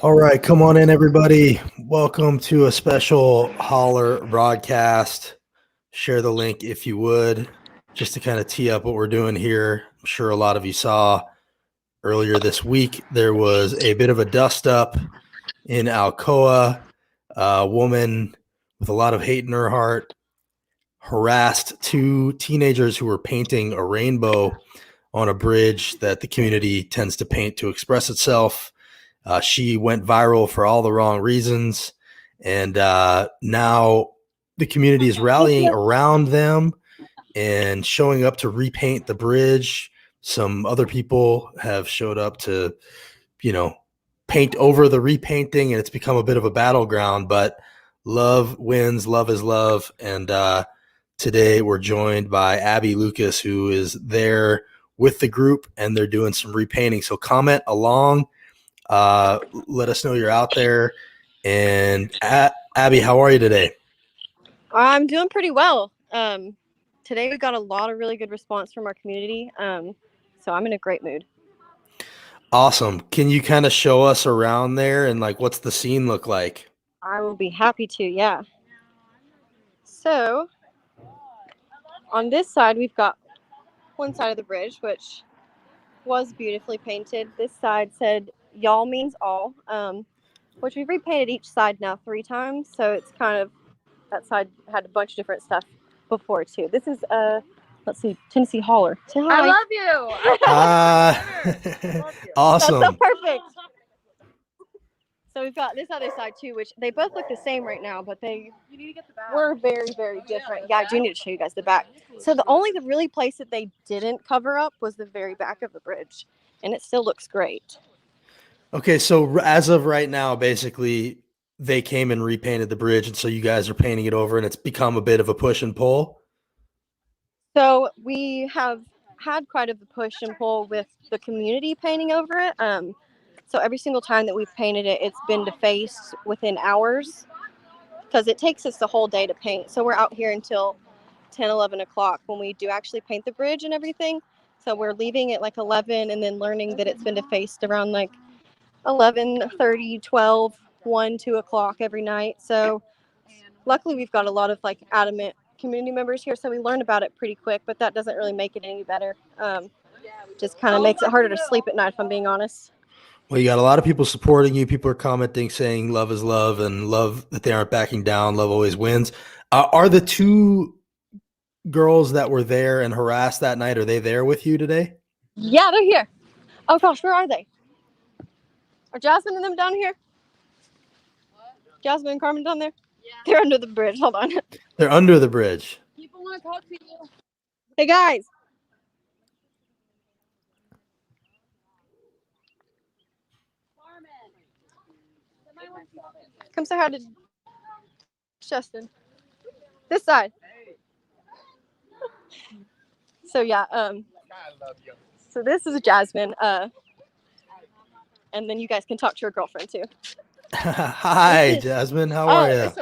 All right, come on in, everybody. Welcome to a special Holler broadcast. Share the link if you would, just to kind of tee up what we're doing here. I'm sure a lot of you saw earlier this week, there was a bit of a dust up in Alcoa. A woman with a lot of hate in her heart harassed two teenagers who were painting a rainbow on a bridge that the community tends to paint to express itself. She went viral for all the wrong reasons. And now the community is rallying around them and showing up to repaint the bridge. Some other people have showed up to, paint over the repainting, and it's become a bit of a battleground, but love wins. Love is love. And today we're joined by Abby Lucas, who is there with the group, and they're doing some repainting. So comment along. Let us know you're out there. And Abby, how are you today? I'm doing pretty well. Today we got a lot of really good response from our community. So I'm in a great mood. Awesome. Can you kind of show us around there and like what's the scene look like? I will be happy to, yeah. So on this side we've got one side of the bridge which was beautifully painted. This side said y'all means all, which we've repainted each side now 3 times, so it's kind of, that side had a bunch of different stuff before too. This is let's see, Tennessee Holler. Say hi. I love you. Awesome. That's so perfect. So we've got this other side too, which they both look the same right now, but they were very, very different. Yeah, I do need to show you guys the back. So the really place that they didn't cover up was the very back of the bridge, and it still looks great. Okay, so as of right now, basically they came and repainted the bridge, and so you guys are painting it over, and it's become a bit of a push and pull. So we have had quite a push and pull with the community painting over it. So every single time that we've painted it, it's been defaced within hours because it takes us the whole day to paint. So we're out here until 10, 11 o'clock when we do actually paint the bridge and everything. So we're leaving at like 11 and then learning that it's been defaced around like 11:30, 12, 1, 2 o'clock every night. So luckily we've got a lot of like adamant community members here, so we learn about it pretty quick, but that doesn't really make it any better. Just kind of makes it harder to sleep at night, if I'm being honest. Well, you got a lot of people supporting you. People are commenting saying love is love and love that they aren't backing down. Love always wins. Are the two girls that were there and harassed that night, are they there with you today? Yeah, they're here. Oh gosh, where are they? Are Jasmine and them down here? What? Jasmine and Carmen down there? Yeah. They're under the bridge. Hold on. They're under the bridge. People want to talk to you. Hey guys. Come say hi to Justin. This side. So yeah, so this is Jasmine, and then you guys can talk to your girlfriend too. Hi, Jasmine. How are you?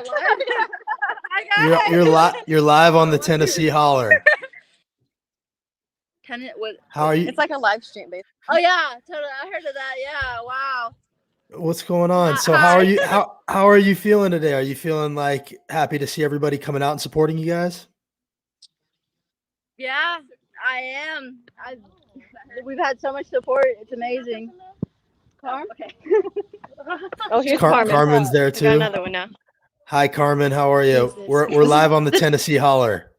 You're live on the Tennessee Holler. How are you? It's like a live stream, basically. Oh yeah, totally. I heard of that. Yeah, wow. What's going on? So how are you? How are you feeling today? Are you feeling like happy to see everybody coming out and supporting you guys? Yeah, I am. We've had so much support. It's amazing. Carm? Okay. Oh, here's Carmen. Carmen's there too. Got another one now. Hi, Carmen. How are you? We're live on the Tennessee Holler.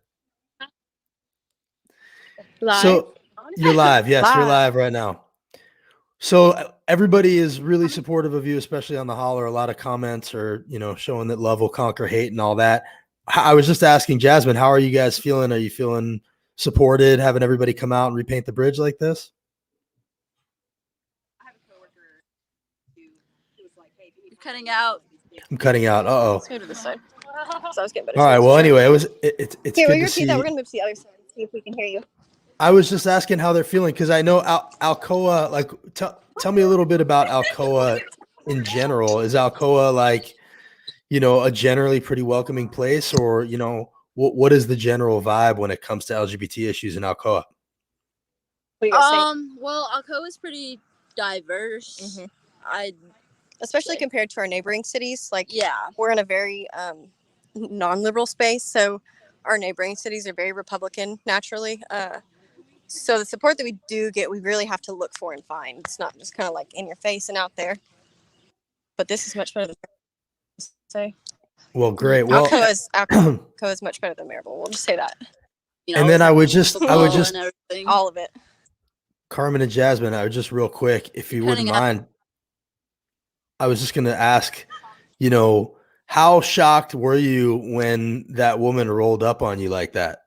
Live? So you're live. Yes, you're live right now. So everybody is really supportive of you, especially on the Holler. A lot of comments are, showing that love will conquer hate and all that. I was just asking Jasmine, how are you guys feeling? Are you feeling supported, having everybody come out and repaint the bridge like this? I have a coworker who was like, "Hey, you're cutting out." I'm cutting out. Uh-oh. Let's move to this side. So I was getting better. All right. Well, anyway, it's here, good to see. We're gonna move to the other side and see if we can hear you. I was just asking how they're feeling because I know Alcoa. Like, tell me a little bit about Alcoa in general. Is Alcoa like, a generally pretty welcoming place, or what is the general vibe when it comes to LGBT issues in Alcoa? Well, Alcoa is pretty diverse. Mm-hmm. I especially compared to our neighboring cities. Like, Yeah. we're in a very non-liberal space, so our neighboring cities are very Republican naturally. So the support that we do get, we really have to look for and find. It's not just kind of like in your face and out there. But this is much better than say. Well, great. Well, Alcoa is much better than Maribel. We'll just say that. You know, and then I would just and all of it. Carmen and Jasmine, I would just real quick, if you wouldn't mind, I was just going to ask, you know, how shocked were you when that woman rolled up on you like that?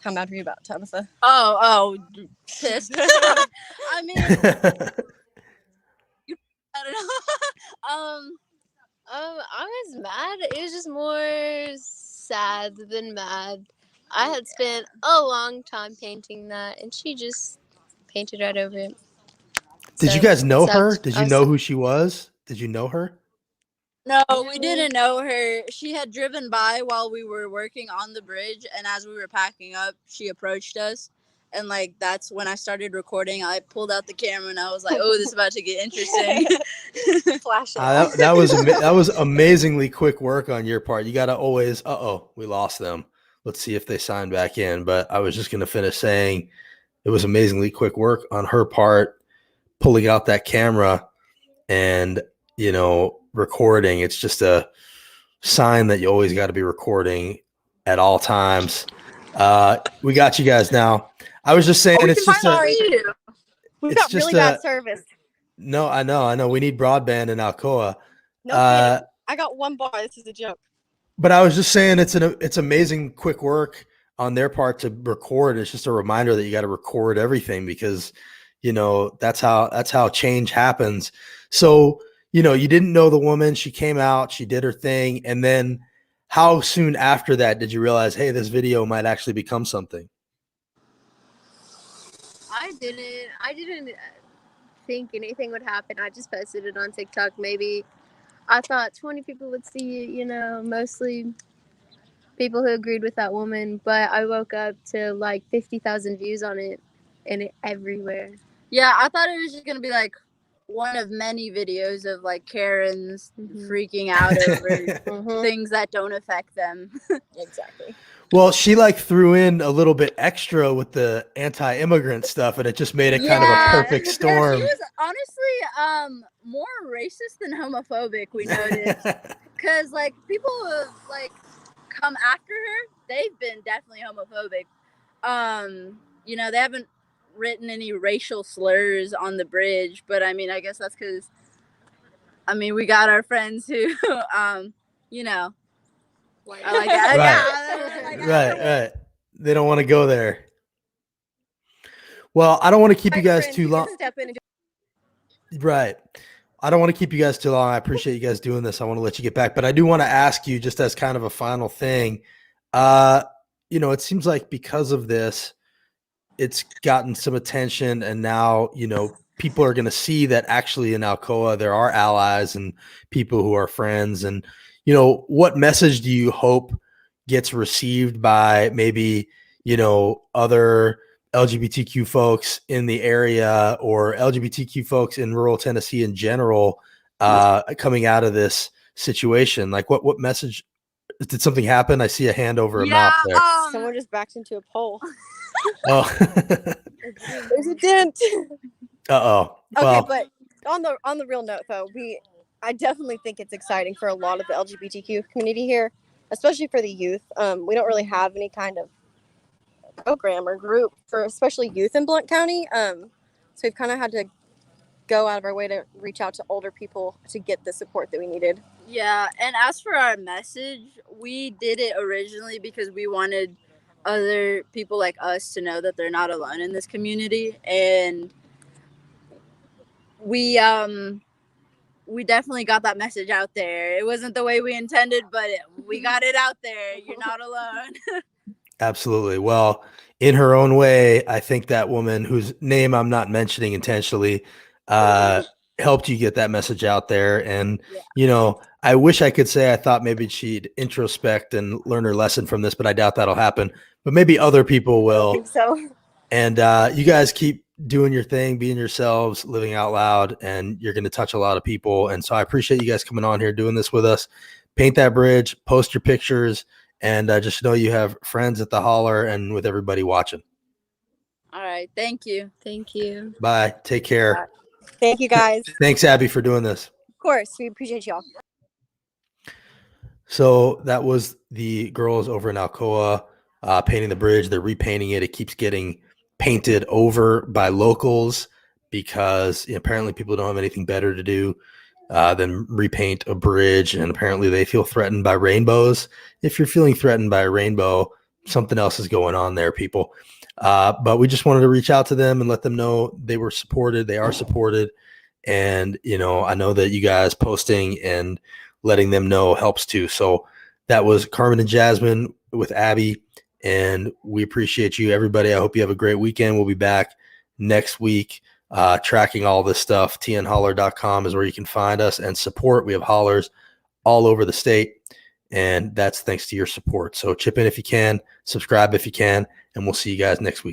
How mad were you about, Tabitha? Oh, pissed. I mean, I don't know. I was mad. It was just more sad than mad. I had spent a long time painting that, and she just painted right over it. Did you guys know her? Did you know who she was? Did you know her? No, we didn't know her. She had driven by while we were working on the bridge, and as we were packing up, she approached us. And, like, that's when I started recording. I pulled out the camera, and I was like, oh, this is about to get interesting. Flashing. That was amazingly quick work on your part. You got to always, we lost them. Let's see if they sign back in. But I was just going to finish saying it was amazingly quick work on her part, pulling out that camera and, you know, recording. It's just a sign that you always got to be recording at all times. We got you guys now. I was just saying, it's just we've got really bad service. No, I know. We need broadband in Alcoa. No kidding. I got one bar. This is a joke. But I was just saying, it's amazing quick work on their part to record. It's just a reminder that you got to record everything because, you know, that's how change happens. So, you know, you didn't know the woman. She came out, she did her thing. And then how soon after that did you realize, hey, this video might actually become something? I didn't think anything would happen. I just posted it on TikTok. Maybe I thought 20 people would see it, you know, mostly people who agreed with that woman. But I woke up to like 50,000 views on it and everywhere. Yeah, I thought it was just going to be like one of many videos of like Karens freaking out over things that don't affect them. Exactly. Well, she like threw in a little bit extra with the anti-immigrant stuff, and it just made it kind of a perfect storm. She was honestly more racist than homophobic, we noticed. Because like people who have like come after her, they've been definitely homophobic. You know, they haven't written any racial slurs on the bridge, but I mean, I guess that's because we got our friends who you know, I like that. Right. They don't want to go there. Well, I don't want to keep you guys too long. Right. I don't want to keep you guys too long. I appreciate you guys doing this. I want to let you get back, but I do want to ask you just as kind of a final thing. You know, it seems like because of this, it's gotten some attention, and now, you know, people are going to see that actually in Alcoa there are allies and people who are friends. And, you know, what message do you hope gets received by maybe, you know, other LGBTQ folks in the area or LGBTQ folks in rural Tennessee in general, coming out of this situation? Like what message? Did something happen? I see a hand over a mouth there. Someone just backed into a pole. Oh, there's a dent. Uh-oh. Okay, but on the real note though, I definitely think it's exciting for a lot of the LGBTQ community here, especially for the youth. We don't really have any kind of program or group for especially youth in Blount County. So we've kind of had to go out of our way to reach out to older people to get the support that we needed. Yeah, and as for our message, we did it originally because we wanted other people like us to know that they're not alone in this community, and we definitely got that message out there. It wasn't the way we intended, but we got it out there. You're not alone. Absolutely. Well, in her own way, I think that woman, whose name I'm not mentioning intentionally, helped you get that message out there. And, you know, I wish I could say I thought maybe she'd introspect and learn her lesson from this, but I doubt that'll happen. But maybe other people will. I think so. And you guys keep doing your thing, being yourselves, living out loud, and you're going to touch a lot of people. And so I appreciate you guys coming on here, doing this with us. Paint that bridge, post your pictures, and just know you have friends at the holler and with everybody watching. All right. Thank you. Thank you. Bye. Take care. Bye. Thank you, guys. Thanks, Abby, for doing this. Of course, we appreciate y'all. So that was the girls over in Alcoa painting the bridge. They're repainting it. It keeps getting painted over by locals because apparently people don't have anything better to do than repaint a bridge. And apparently they feel threatened by rainbows. If you're feeling threatened by a rainbow, something else is going on there, people. But we just wanted to reach out to them and let them know they were supported. They are supported. And, I know that you guys posting and letting them know helps too. So that was Carmen and Jasmine with Abby, and we appreciate you, everybody. I hope you have a great weekend. We'll be back next week tracking all this stuff. tnholler.com is where you can find us and support. We have hollers all over the state, and that's thanks to your support. So chip in if you can, subscribe if you can, and we'll see you guys next week.